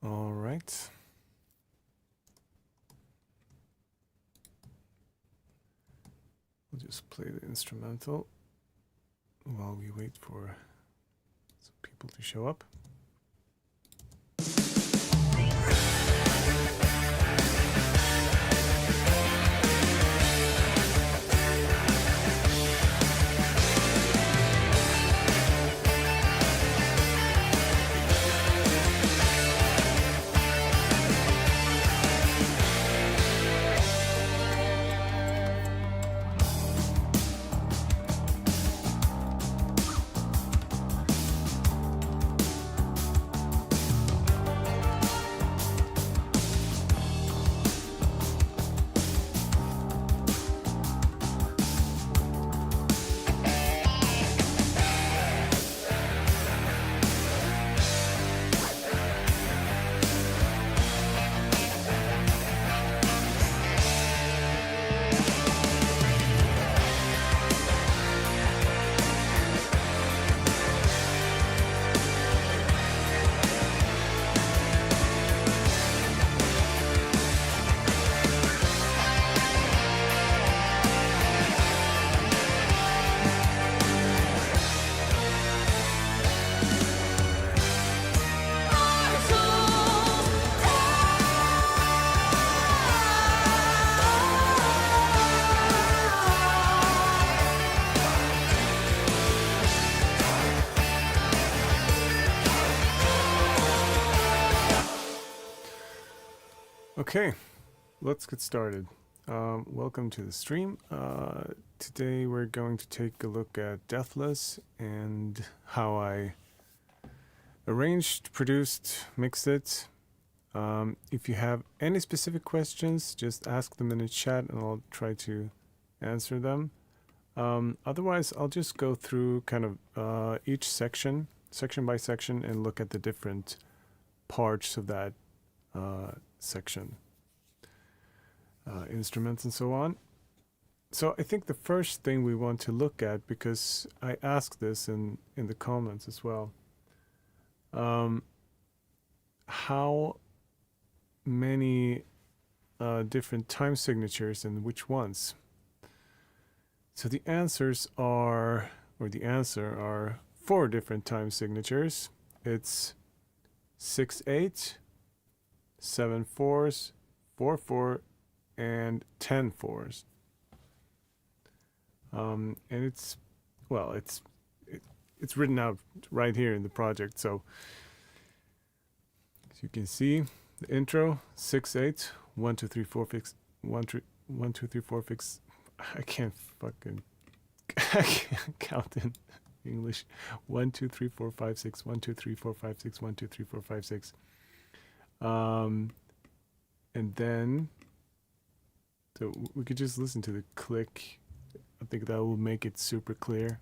All right. We'll just play the instrumental while we wait for some people to show up. Okay, let's get started. Welcome to the stream. Today we're going to take a look at Deathless and how I arranged, produced, mixed it. If you have any specific questions, just ask them in the chat and I'll try to answer them. Otherwise, I'll just go through kind of each section by section, and look at the different parts of that section, instruments and so on. So I think the first thing we want to look at, because I asked this in the comments as well, how many different time signatures and which ones. So the answers are, or the answer are 4 different time signatures. It's 6/8, 7/4, 4/4, and 10/4. And it's, well, it's written out right here in the project. So as you can see, the intro 6/8, 1 2 3 4 fix 1 2 3 4 fix. I can't count in English. 1 2 3 4 5 6 1 2 3 4 5 6 1 2 3 4 5 6. And then, so we could just listen to the click. I think that will make it super clear.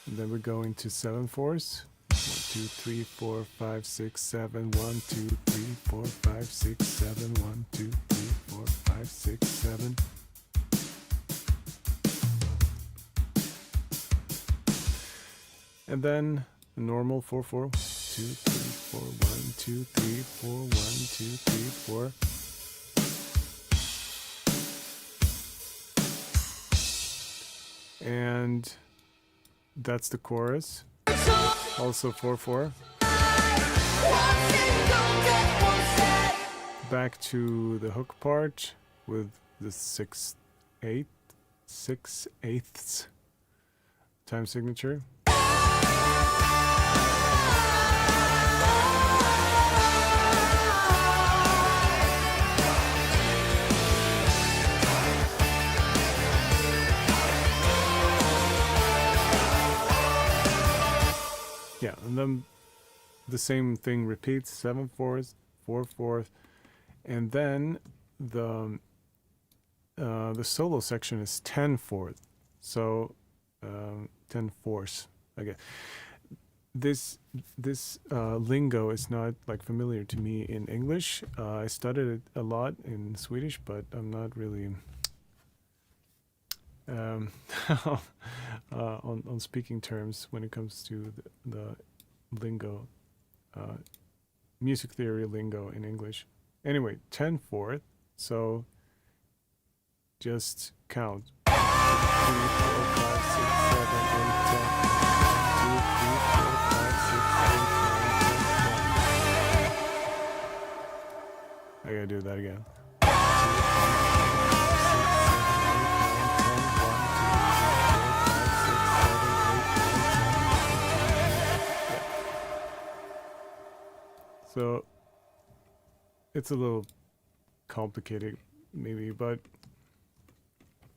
And then we're going to 7/4. 1 2 3 4 5 6 7 1 2 3 4 5 6 7 1 2 3 4 5 6 7. And then a normal 4/4. 2 3 4 1 2 3 4 1 2 3 4. And that's the chorus. Also 4/4. Back to the hook part with the 6/8 time signature. Yeah, and then the same thing repeats, 7/4, 4/4, and then the solo section is 10/4, so 10/4, I guess. this lingo is not like familiar to me in English. I studied it a lot in Swedish, but I'm not really on speaking terms when it comes to the lingo, music theory lingo in English. Anyway, 10/4. So just count. 2, 3, 4, 5, 6, 7, 8, 10. 2, 3, 4, 5, 6, 8, 9, 10, 11. I gotta do that again. 2, 3, 4, 5, 6, 7, 8, 9, 10, 11. So it's a little complicated maybe, but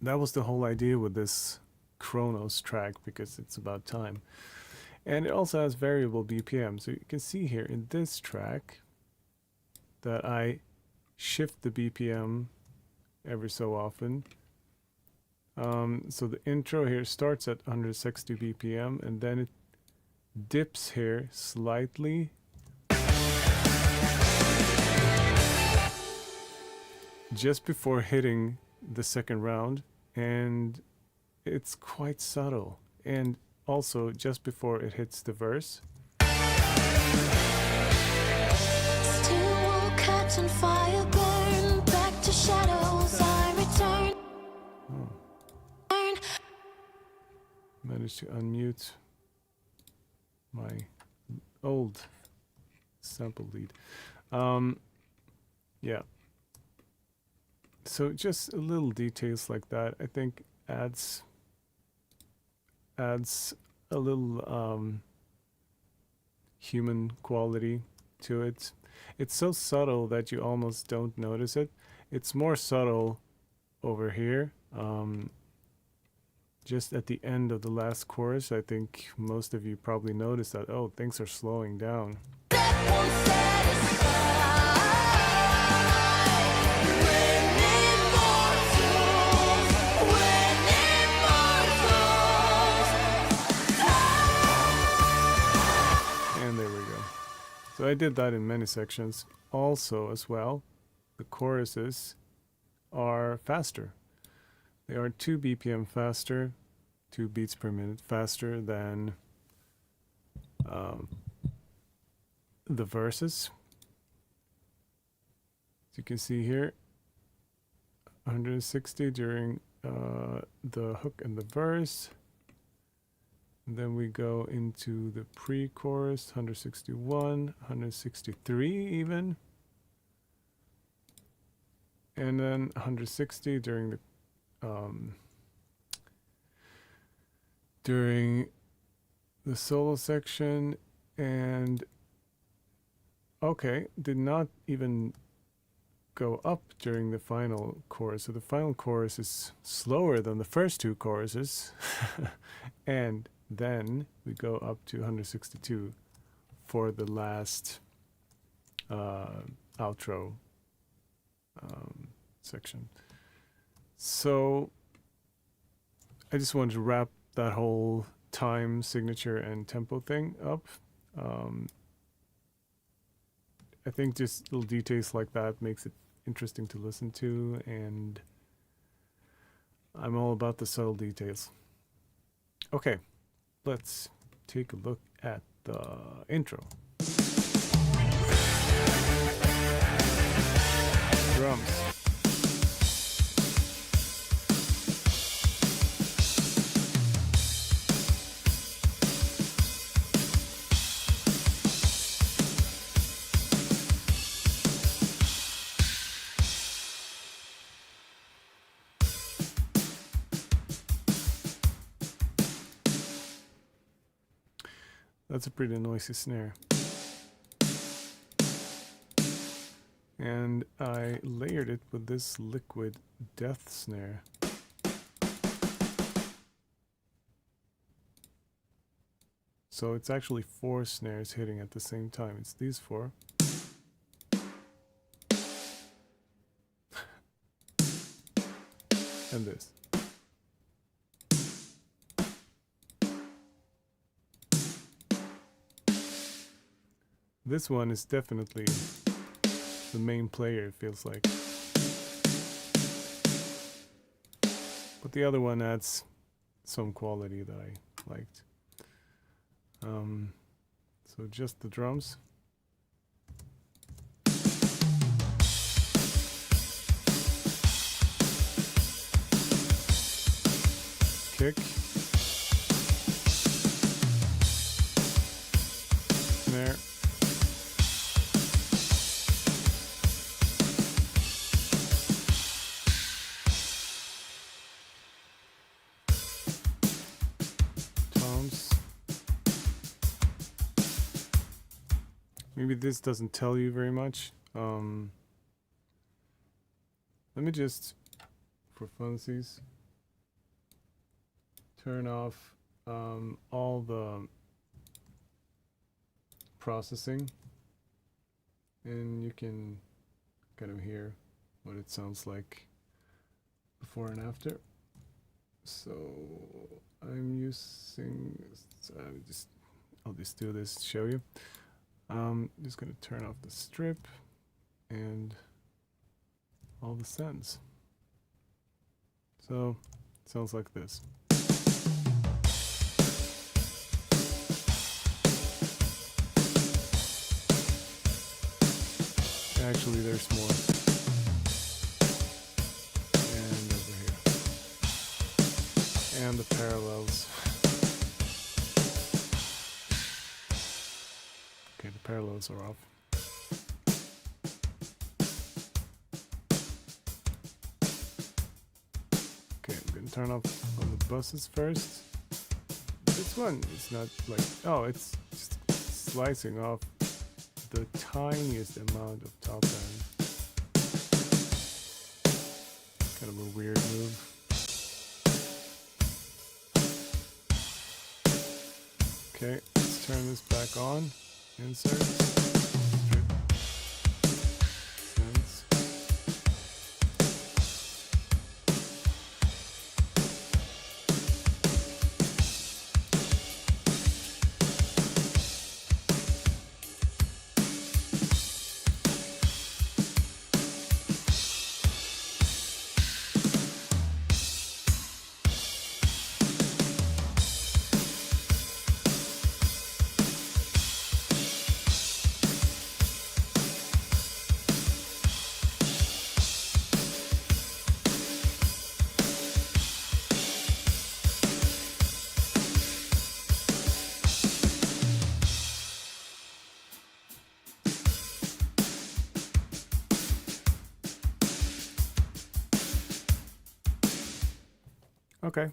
that was the whole idea with this Chronos track, because it's about time. And it also has variable BPM. So you can see here in this track that I shift the BPM every so often. So the intro here starts at 160 BPM and then it dips here slightly. Just before hitting the second round, and it's quite subtle. And also just before it hits the verse. Still catch on fire, burn back to shadows. I return. Managed to unmute my old sample lead. Yeah. So just little details like that, I think adds a little human quality to it. It's so subtle that you almost don't notice it. It's more subtle over here. Just at the end of the last chorus, I think most of you probably noticed that, oh, things are slowing down. And there we go. So I did that in many sections. Also, as well, the choruses are faster. They are 2 BPM faster, 2 beats per minute faster than the verses. As you can see here, 160 during the hook and the verse. And then we go into the pre-chorus, 161, 163 even. And then 160 during the solo section, and okay, did not even go up during the final chorus. So the final chorus is slower than the first 2 choruses. And then we go up to 162 for the last outro section. So I just wanted to wrap that whole time, signature, and tempo thing up. I think just little details like that makes it interesting to listen to, and I'm all about the subtle details. Okay, let's take a look at the intro. Drums. That's a pretty noisy snare. And I layered it with this liquid death snare. So it's actually 4 snares hitting at the same time. It's these 4. And this. This one is definitely the main player, it feels like. But the other one adds some quality that I liked. So just the drums. Kick. Snare. Toms. Maybe this doesn't tell you very much. Let me just, for funsies, turn off all the processing, and you can kind of hear what it sounds like before and after. So I'm using, I'll just do this to show you. Just gonna turn off the strip and all the sends. So it sounds like this. Actually, there's more. And over here. And the parallels. Okay, the parallels are off. Okay, I'm gonna turn off on the buses first. This one is not like, oh, it's just slicing off the tiniest amount of top end. Kind of a weird move. Okay, let's turn this back on. Insert. Strip. Sends. Okay,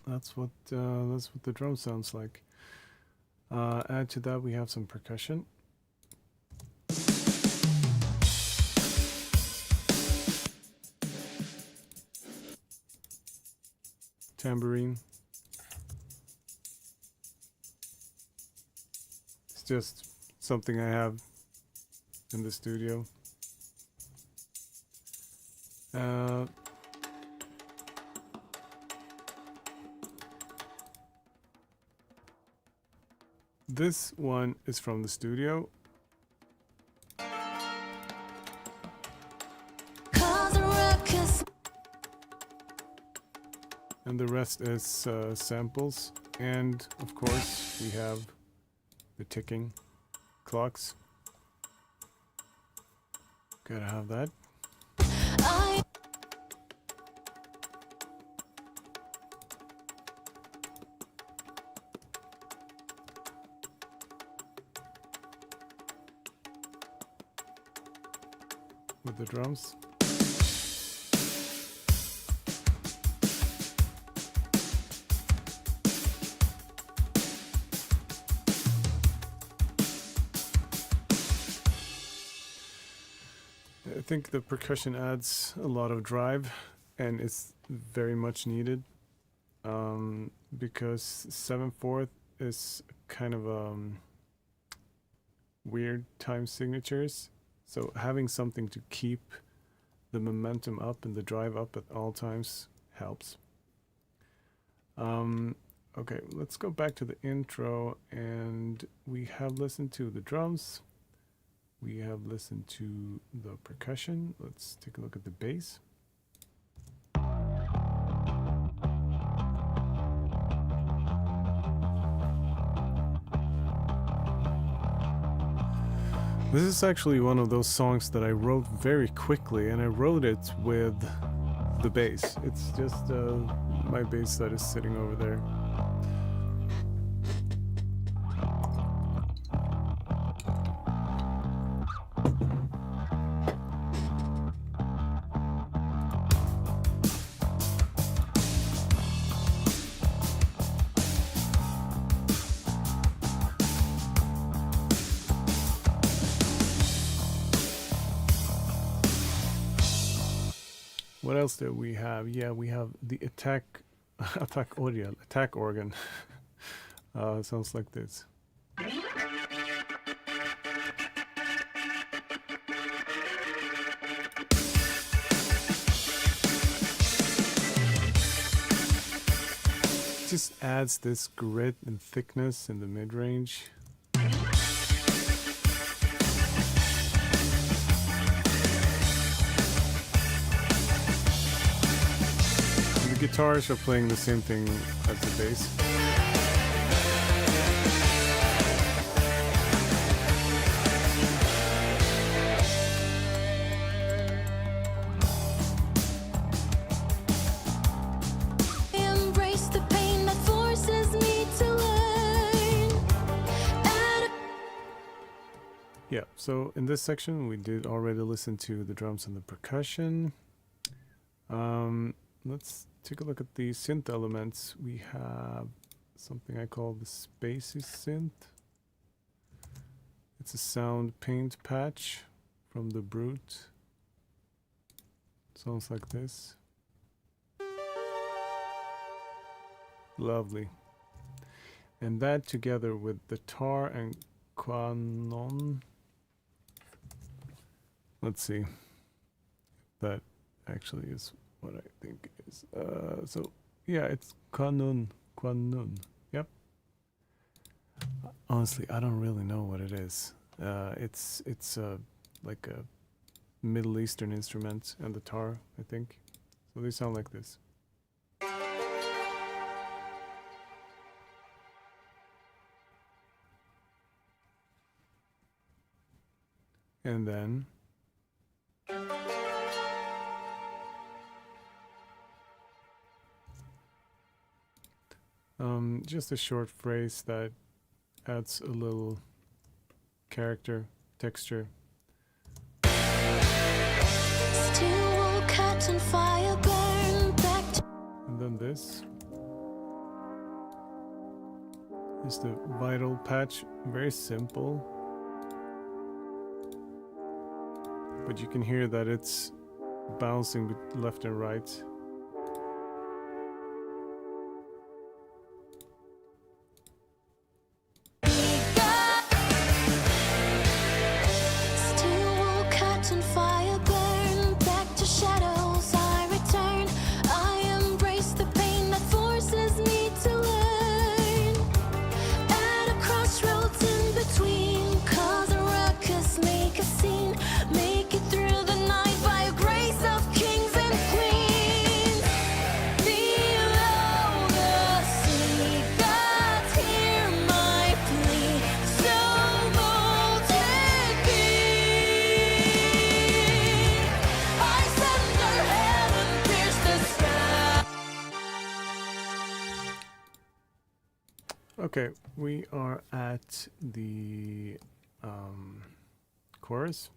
that's what the drum sounds like. Add to that, we have some percussion. Tambourine. It's just something I have in the studio. This one is from the studio. And the rest is samples. And of course, we have the ticking clocks. Gotta have that. With the drums. I think the percussion adds a lot of drive, and it's very much needed, because 7/4 is kind of weird time signatures. So having something to keep the momentum up and the drive up at all times helps. Okay, let's go back to the intro, and we have listened to the drums. We have listened to the percussion. Let's take a look at the bass. This is actually one of those songs that I wrote very quickly, and I wrote it with the bass. It's just my bass that is sitting over there. What else do we have? Yeah, we have the attack organ. It sounds like this. Just adds this grit and thickness in the mid-range. The guitars are playing the same thing as the bass. Embrace the pain that forces me to learn. Yeah, so in this section we did already listen to the drums and the percussion. Let's take a look at the synth elements. We have something I call the spacey synth. It's a sound paint patch from the Brute. Sounds like this. Lovely. And that together with the tar and quanon. Let's see. That actually is what I think it is. So yeah, it's quanon. Yep. Honestly, I don't really know what it is. It's like a Middle Eastern instrument, and the tar, I think. So they sound like this. And then just a short phrase that adds a little character, texture. Still cut and fire burn back to And then this is the vital patch. Very simple, but you can hear that it's bouncing left and right. Still cut and fire burn back to shadows I return. I embrace the pain that forces me to learn. At a crossroads in between, cause a ruckus, make a scene, make it through the night by a grace of kings and queens. Below the sea, gods hear my plea, so bold it be. I send heaven, pierce the sky. Okay, we are at the chorus.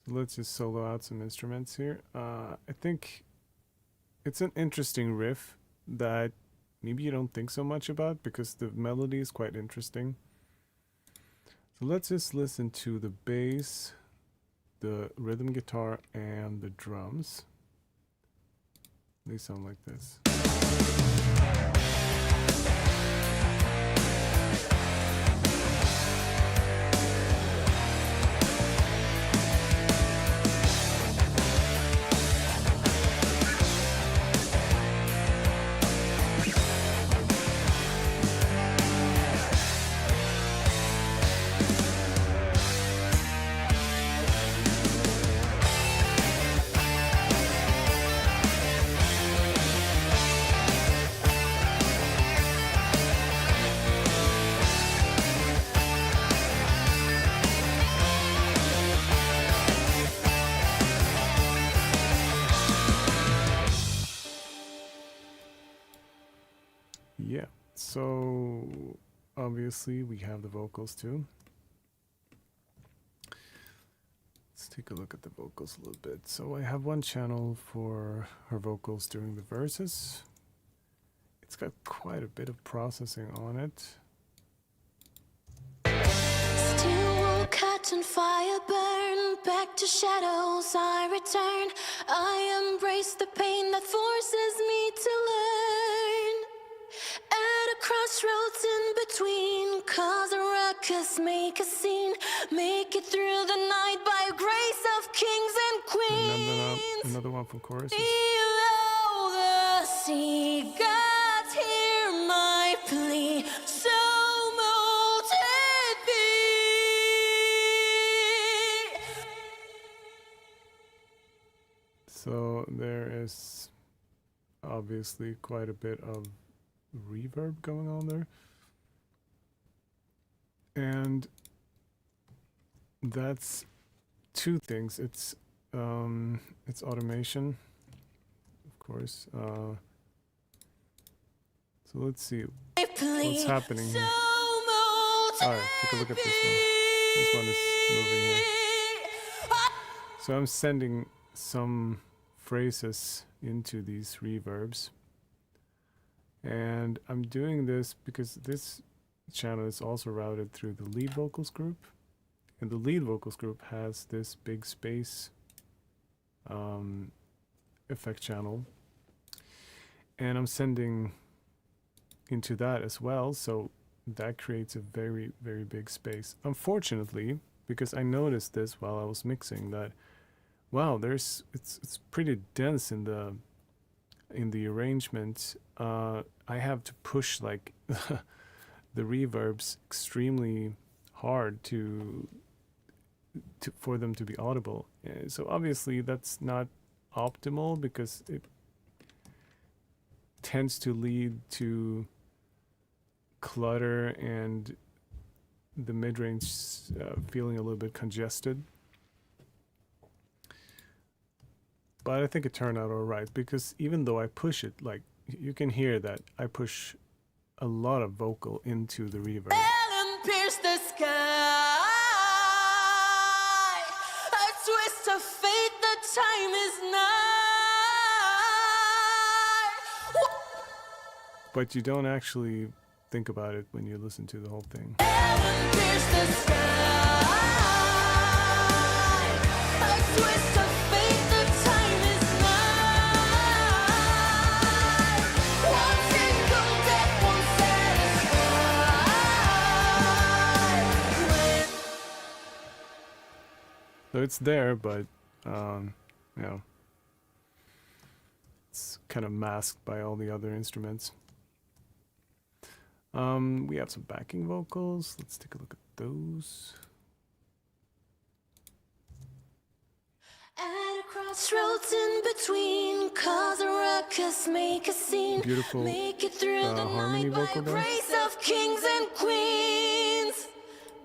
So let's just solo out some instruments here. I think it's an interesting riff that maybe you don't think so much about because the melody is quite interesting. So let's just listen to the bass, the rhythm guitar, and the drums. They sound like this. So obviously we have the vocals too. Let's take a look at the vocals a little bit. So I have one channel for her vocals during the verses. It's got quite a bit of processing on it. Still will catch on fire, burn back to shadows. I return. I embrace the pain that forces me to learn. At a crossroads in between, cause a ruckus, make a scene, make it through the night by grace of kings and queens. Another one from choruses. Below the sea, gods hear my plea, so mote it be. So there is obviously quite a bit of reverb going on there. And that's two things. It's automation, of course. So let's see what's happening here. Alright, take a look at this one. This one is moving here. So I'm sending some phrases into these reverbs. And I'm doing this because this channel is also routed through the lead vocals group. And the lead vocals group has this big space effect channel. And I'm sending into that as well. So that creates a very, very big space. Unfortunately, because I noticed this while I was mixing, that wow, it's pretty dense in the arrangement. I have to push like the reverbs extremely hard for them to be audible. So obviously that's not optimal because it tends to lead to clutter and the mid-range feeling a little bit congested. But I think it turned out all right because even though I push it, like you can hear that I push a lot of vocal into the reverb. Pierce the sky. A twist of fate, the time is nigh. But you don't actually think about it when you listen to the whole thing. Pierce the sky. A twist of fate, the time is nigh. One single death won't satisfy. So it's there, but you know, it's kind of masked by all the other instruments. We have some backing vocals. Let's take a look at those. At a crossroads in between, cause a ruckus, make a scene, Beautiful make it through the harmony night by vocal there. grace of kings and queens.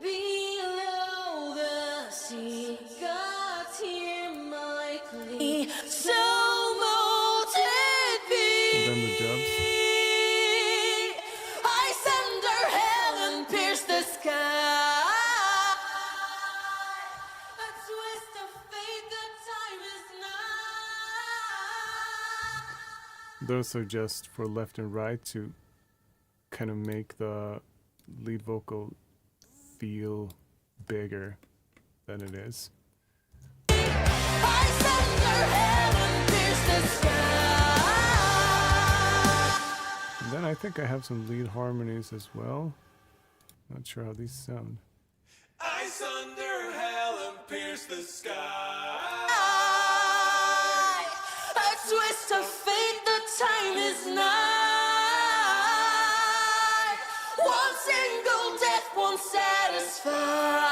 Below the sea, gods hear my plea, so mote it be. And then the dubs. I send her hell and pierce the sky. A twist of fate, the time is nigh. Those are just for left and right to kind of make the lead vocal feel bigger than it is. I send her hell and pierce the sky. And then I think I have some lead harmonies as well. Not sure how these sound. Ice under hell and pierce the sky. A twist of fate, the time is nigh. One single death won't satisfy.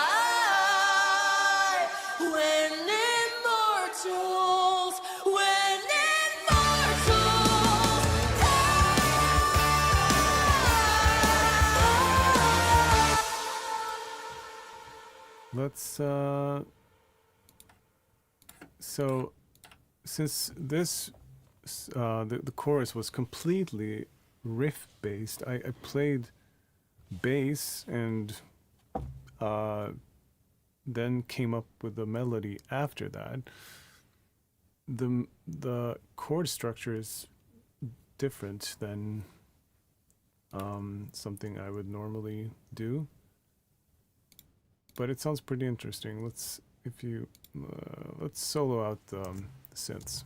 When immortals die. Let's so since this the chorus was completely riff based. I played bass and then came up with a melody after that. The chord structure is different than something I would normally do, but it sounds pretty interesting. Let's solo out the synths.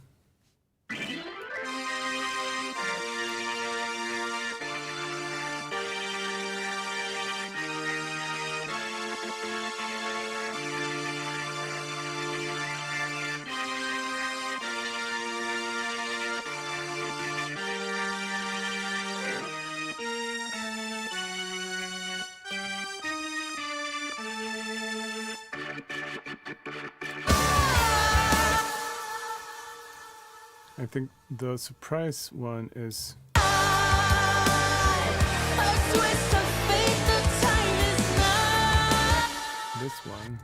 I think the surprise one is A twist of fate, the time is now. this one.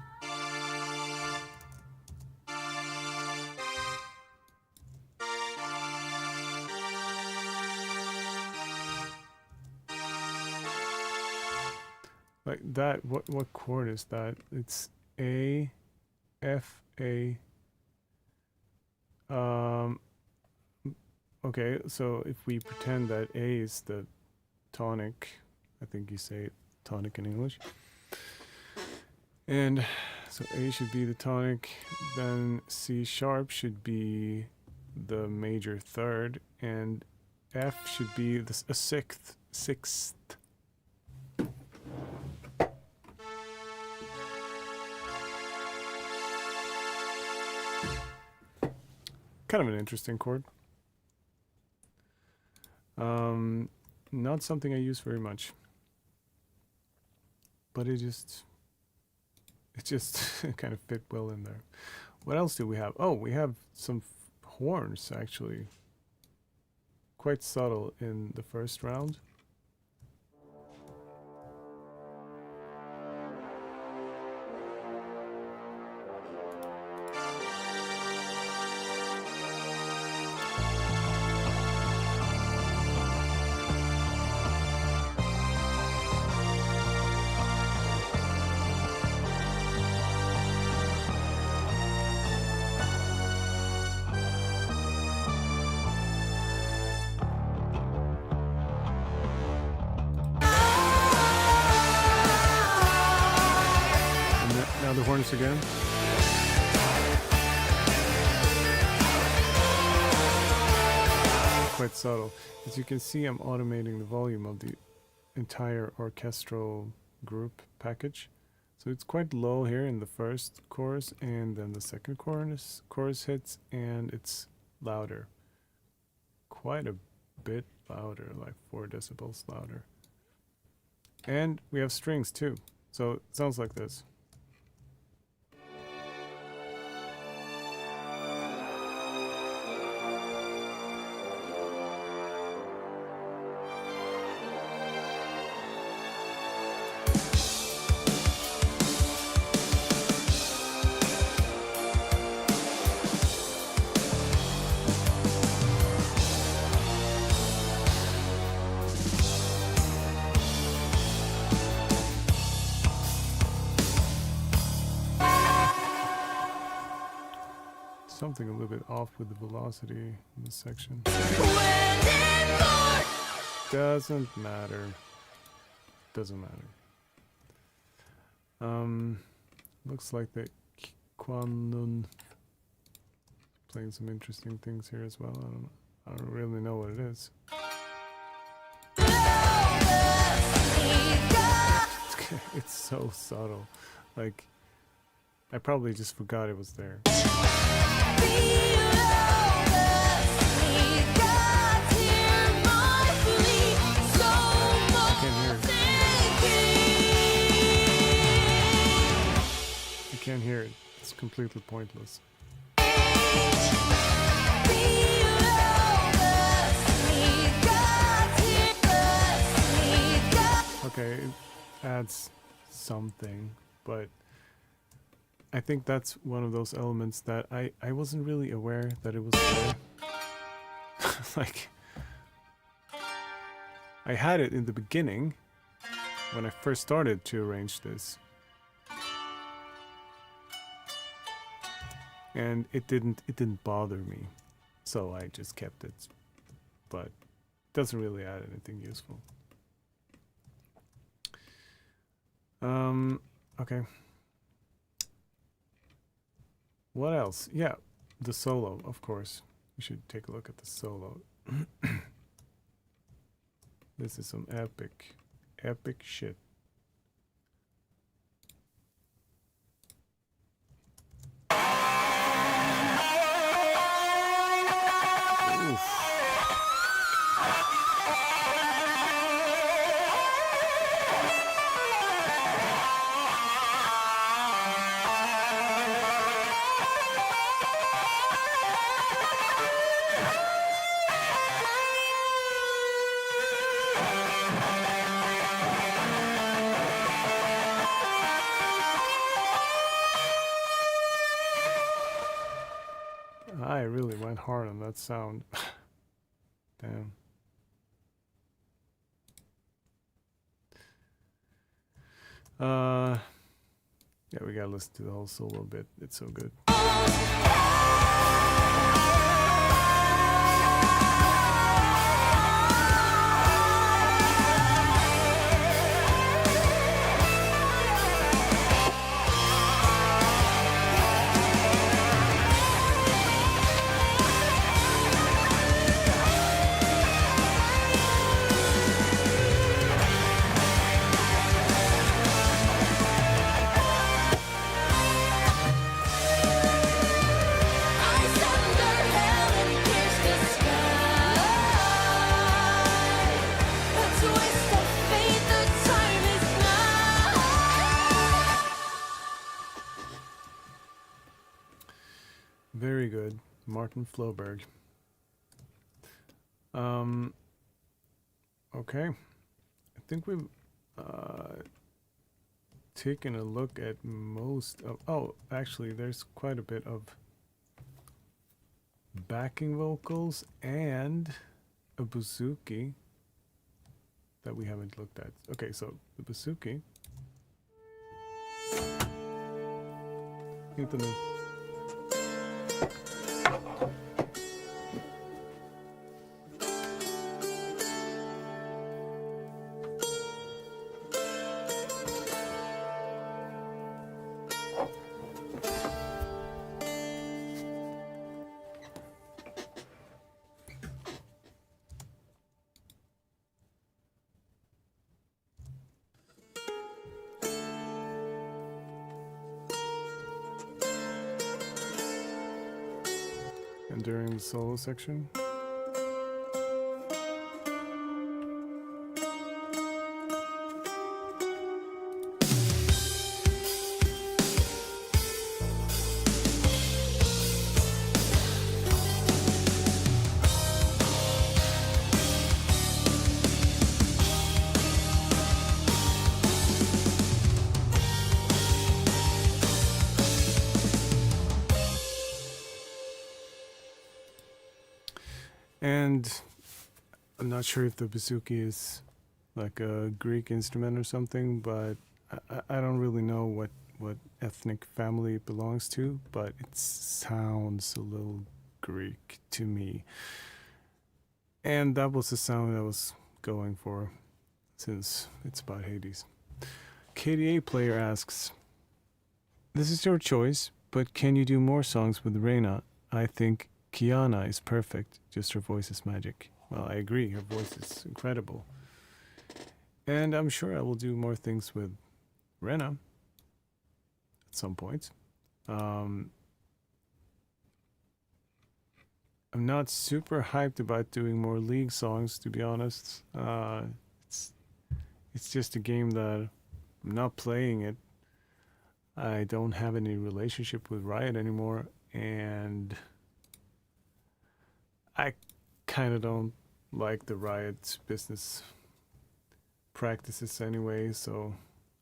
Like that, what chord is that? It's A, F, A. Okay, so if we pretend that A is the tonic, I think you say tonic in English. And so A should be the tonic, then C sharp should be the major third, and F should be a sixth. Kind of an interesting chord. Not something I use very much, but it just kind of fit well in there. What else do we have? Oh, we have some horns actually. Quite subtle in the first round. Now the horns again. Quite subtle. As you can see, I'm automating the volume of the entire orchestral group package. So it's quite low here in the first chorus, and then the second chorus hits, and it's louder. Quite a bit louder, like 4 decibels louder. And we have strings too. So it sounds like this. Something a little bit off with the velocity in this section. Doesn't matter. Doesn't matter. Looks like the Kwanun playing some interesting things here as well. I don't really know what it is. It's so subtle. Like, I probably just forgot it was there. I can't hear it. It's completely pointless. Okay, it adds something, but I think that's one of those elements that I wasn't really aware that it was there. Like, I had it in the beginning when I first started to arrange this. And it didn't bother me. So I just kept it. But it doesn't really add anything useful. Okay. What else? Yeah, the solo, of course. We should take a look at the solo. This is some epic shit. Oof. I really went hard on that sound. Damn. Yeah, we gotta listen to the whole solo bit. It's so good. Eyes under hell and pierce the sky. A twist of fate, the time is now. Very good. Martin Floberg. Okay. I think we've taken a look at most of... Oh, actually, there's quite a bit of backing vocals and a bizouki that we haven't looked at. Okay, so the bizouki. Inte nu. And during the solo section. And I'm not sure if the bizouki is like a Greek instrument or something, but I don't really know what ethnic family it belongs to, but it sounds a little Greek to me. And that was the sound I was going for, since it's about Hades. KDA player asks, this is your choice, but can you do more songs with Reina? I think Kiana is perfect, just her voice is magic. Well, I agree, her voice is incredible. And I'm sure I will do more things with Rena at some point. I'm not super hyped about doing more League songs, to be honest. It's just a game that I'm not playing it. I don't have any relationship with Riot anymore, and I kind of don't like the Riot business practices anyway, so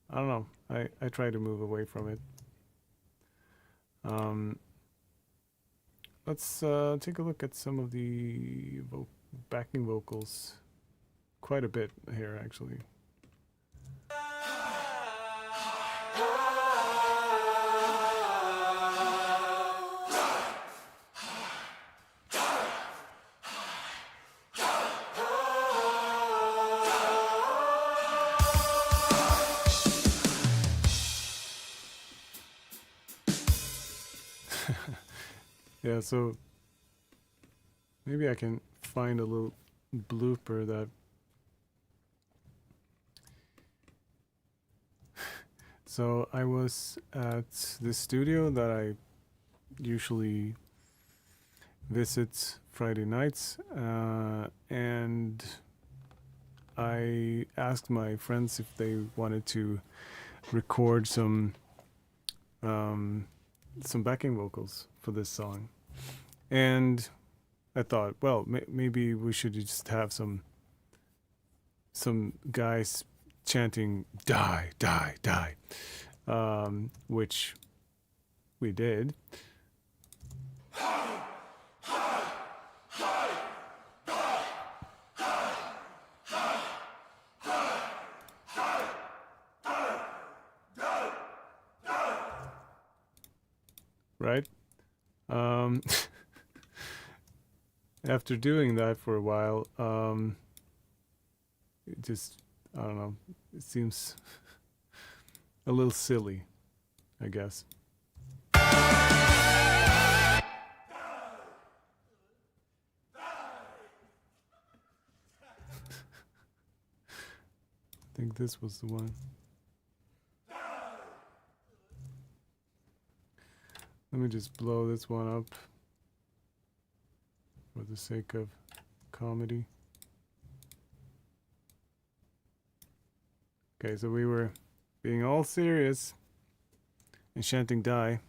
I don't know. I try to move away from it. Let's take a look at some of the backing vocals quite a bit here, actually. Yeah, so maybe I can find a little blooper that so I was at the studio that I usually visit Friday nights, and I asked my friends if they wanted to record some backing vocals for this song. And I thought, well, maybe we should just have some guys chanting "die, die, die," which we did. Right? After doing that for a while, it just, I don't know, it seems a little silly, I guess. I think this was the one. Let me just blow this one up for the sake of comedy. Okay, so we were being all serious and chanting "die."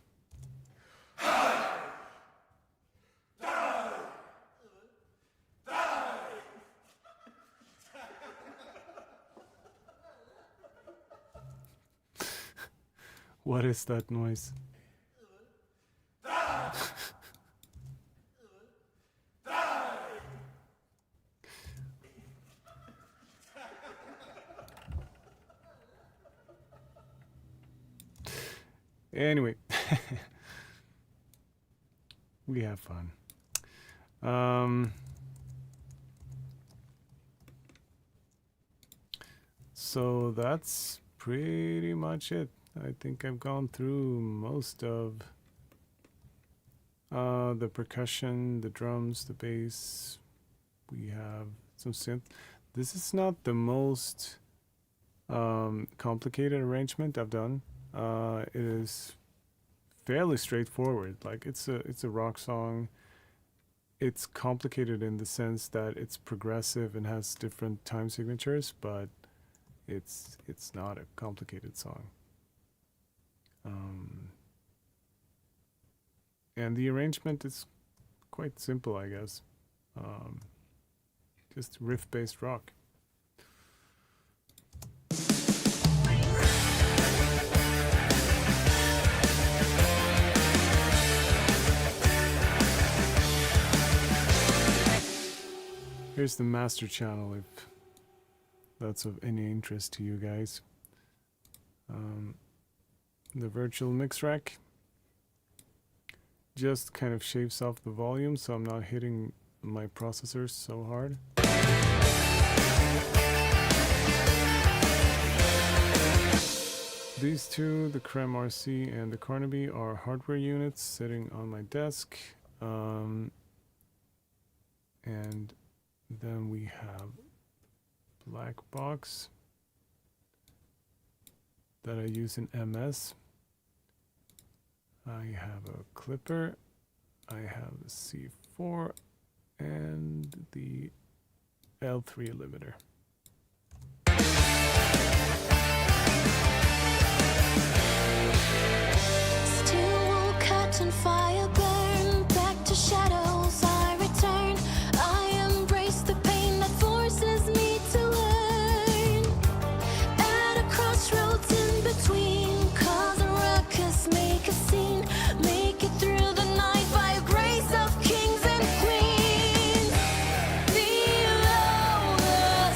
What is that noise? Anyway, we have fun. So that's pretty much it. I think I've gone through most of the percussion, the drums, the bass. We have some synth. This is not the most complicated arrangement I've done. It is fairly straightforward. Like it's a rock song. It's complicated in the sense that it's progressive and has different time signatures, but it's not a complicated song. And the arrangement is quite simple, I guess. Just riff-based rock. Here's the master channel if that's of any interest to you guys. The virtual mix rack just kind of shaves off the volume so I'm not hitting my processors so hard. These two, the Creme RC and the Carnaby, are hardware units sitting on my desk. And then we have black box that I use in MS. I have a clipper, I have a C4, and the L3 limiter. Still will cut and fire burn. Back to shadows I return. I embrace the pain that forces me to learn. At a crossroads in between, cause a ruckus, make a scene. Make it through the night by a grace of kings and queens. Below the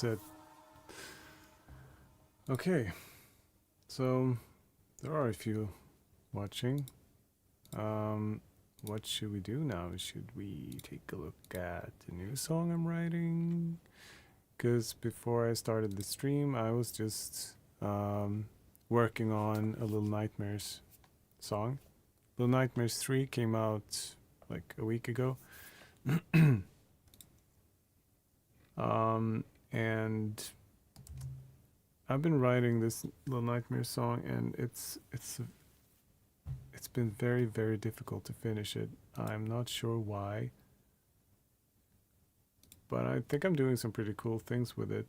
that's it. Okay, so there are a few watching. What should we do now? Should we take a look at the new song I'm writing? Because before I started the stream, I was just working on a Little Nightmares song. Little Nightmares 3 came out like a week ago. And I've been writing this Little Nightmares song, and it's been very, very difficult to finish it. I'm not sure why, but I think I'm doing some pretty cool things with it.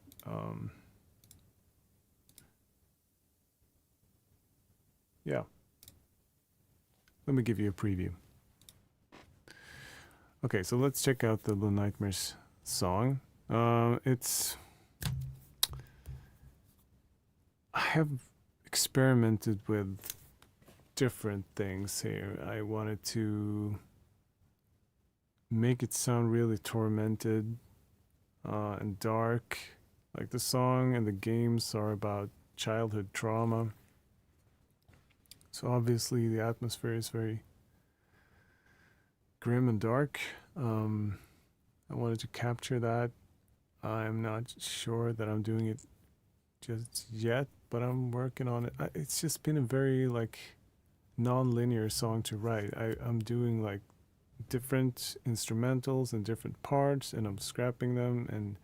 Yeah. Let me give you a preview. Okay, so let's check out the Little Nightmares song. I have experimented with different things here. I wanted to make it sound really tormented and dark. Like the song and the games are about childhood trauma. So obviously the atmosphere is very grim and dark. I wanted to capture that. I'm not sure that I'm doing it just yet, but I'm working on it. It's just been a very like non-linear song to write. I'm doing like different instrumentals and different parts, and I'm scrapping them and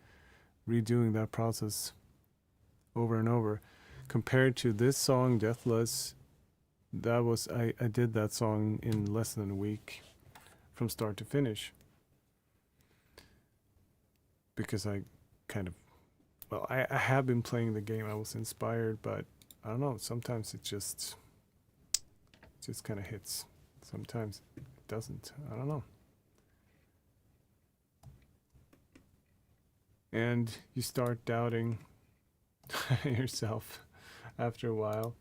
redoing that process over and over. Compared to this song, Deathless, that was I did that song in less than a week from start to finish. Because I kind of, well, I have been playing the game. I was inspired, but I don't know. Sometimes it just kind of hits. Sometimes it doesn't. I don't know. And you start doubting yourself after a while.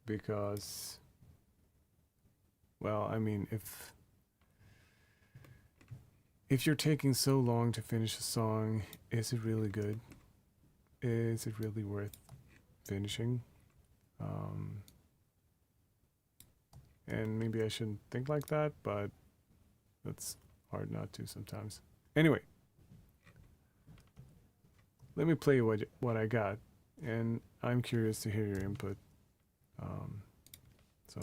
Because, well, I mean, if you're taking so long to finish a song, is it really good? Is it really worth finishing? And maybe I shouldn't think like that, but that's hard not to sometimes. Anyway, let me play what I got, and I'm curious to hear your input. So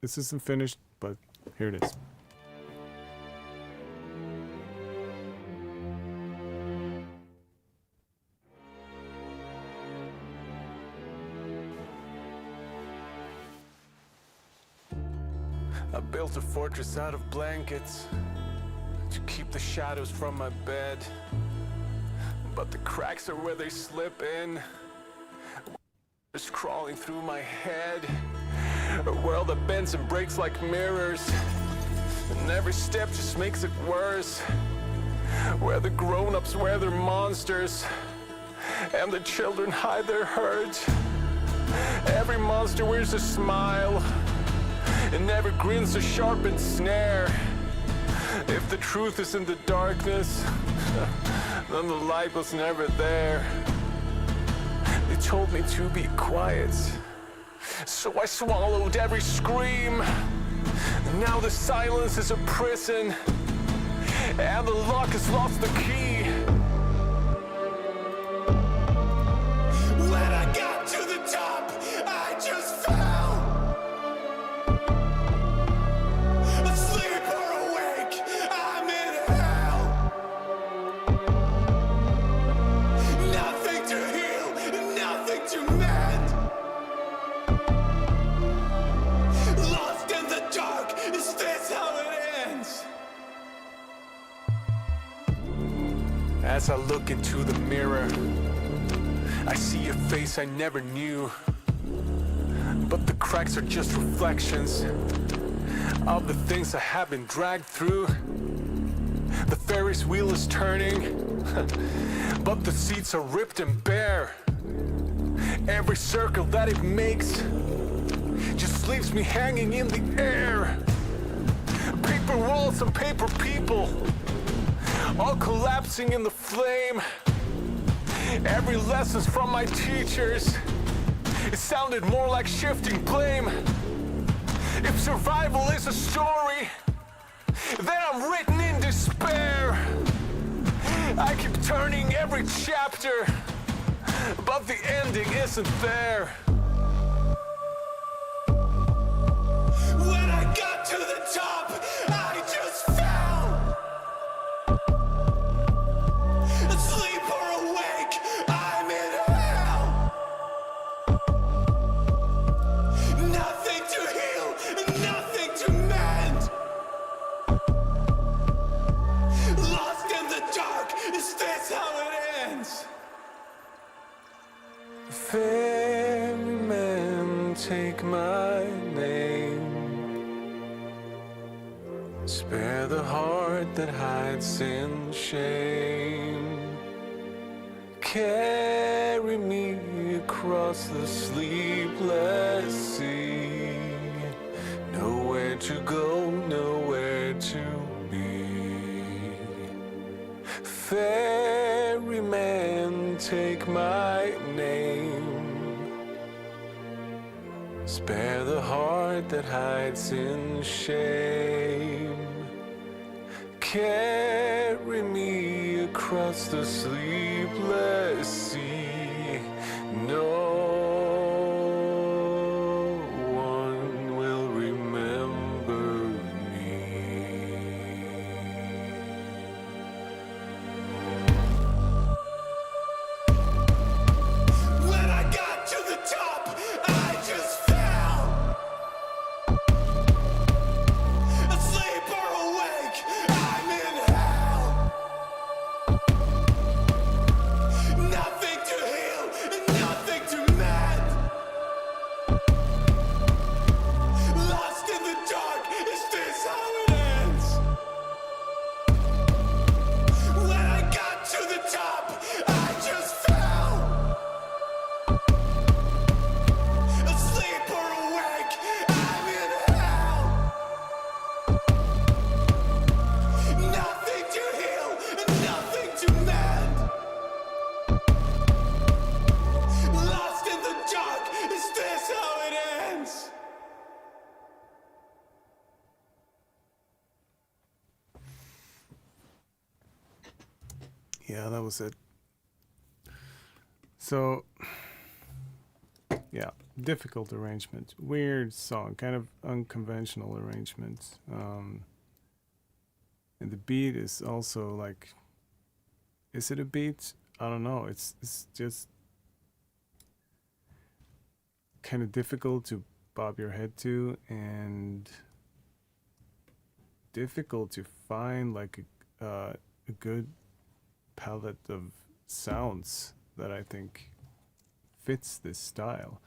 this isn't finished, but here it is. I built a fortress out of blankets to keep the shadows from my bed, but the cracks are where they slip in, just crawling through my head. A world that bends and breaks like mirrors, and every step just makes it worse. Where the grown-ups wear their monsters, and the children hide their hurt. Every monster wears a smile, and never grins a sharpened snare. If the truth is in the darkness, then the light was never there. They told me to be quiet, so I swallowed every scream. Now the silence is a prison, and the lock has lost the key. When I got to the top, I just fell. Asleep or awake, I'm in hell. Nothing to heal, nothing to mend. Lost in the dark, is this how it ends? As I look into the mirror, I see a face I never knew, but the cracks are just reflections of the things I have been dragged through. The Ferris wheel is turning, but the seats are ripped and bare. Every circle that it makes just leaves me hanging in the air. paper walls and paper people, all collapsing in the flame. Every lesson's from my teachers. It sounded more like shifting blame. If survival is a story, then I'm written in despair. I keep turning every chapter, but the ending isn't there. When I got to the top, I just fell. Asleep or awake, I'm in hell. Nothing to heal, nothing to mend. Lost in the dark, is this how it ends? Ferryman, take my name. Spare the heart that hides in shame. Carry me across the sleepless sea. Nowhere to go, nowhere to be. Ferryman, take my name. Spare the heart that hides in shame. Carry me across the sleepless sea. No one will remember me. When I got to the top, I just fell. Asleep or awake, I'm in hell. Nothing to heal, nothing to mend. Lost in the dark, is this how it ends? When I got to the top, I just fell. Asleep or awake, I'm in hell. Nothing to heal, nothing to mend. Lost in the dark, is this how it ends? Yeah, that was it. So, yeah, difficult arrangement. Weird song, kind of unconventional arrangement. And the beat is also like, is it a beat? I don't know. It's just kind of difficult to bob your head to, and difficult to find like a good palette of sounds that I think fits this style.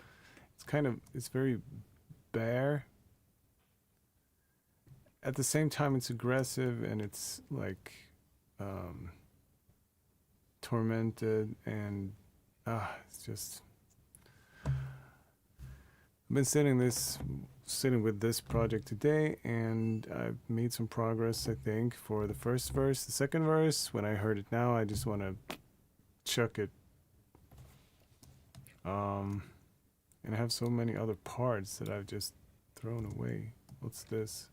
It's very bare. At the same time, it's aggressive, and it's like tormented, and it's just. I've been sitting with this project today, and I've made some progress, I think, for the first verse. The second verse, when I heard it now, I just want to chuck it. And I have so many other parts that I've just thrown away. What's this?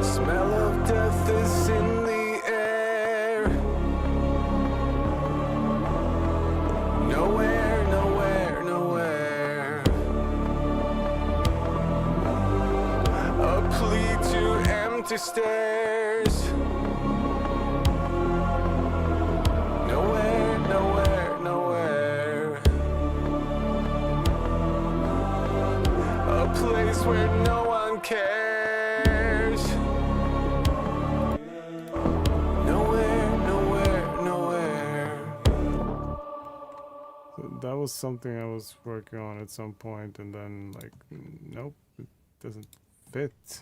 Smell of death is in the air. Nowhere, nowhere, nowhere. A plea to empty stairs. Nowhere, nowhere, nowhere. A place where no one cares. Nowhere, nowhere, nowhere. So that was something I was working on at some point, and then like, nope, it doesn't fit.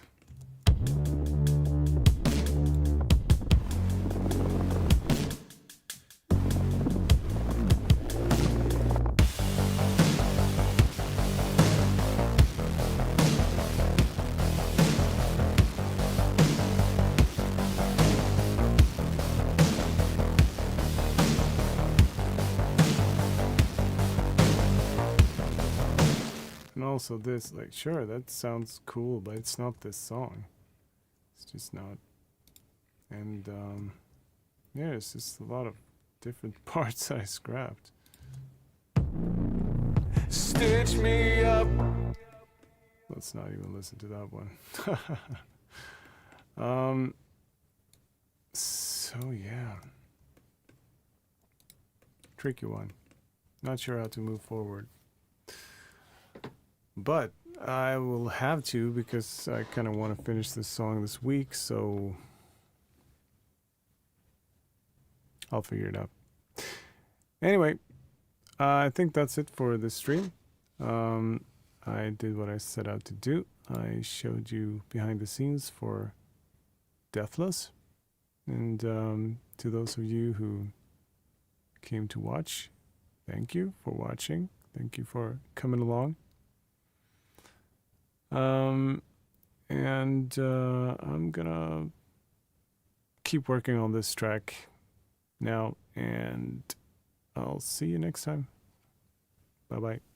And also this, like, sure, that sounds cool, but it's not this song. It's just not. And, yeah, it's just a lot of different parts I scrapped. Stitch me up. Let's not even listen to that one. So yeah. Tricky one. Not sure how to move forward. But I will have to because I kind of want to finish this song this week, so I'll figure it out. Anyway, I think that's it for this stream. I did what I set out to do. I showed you behind the scenes for Deathless. And to those of you who came to watch, thank you for watching. Thank you for coming along. I'm gonna keep working on this track now, and I'll see you next time. Bye-bye.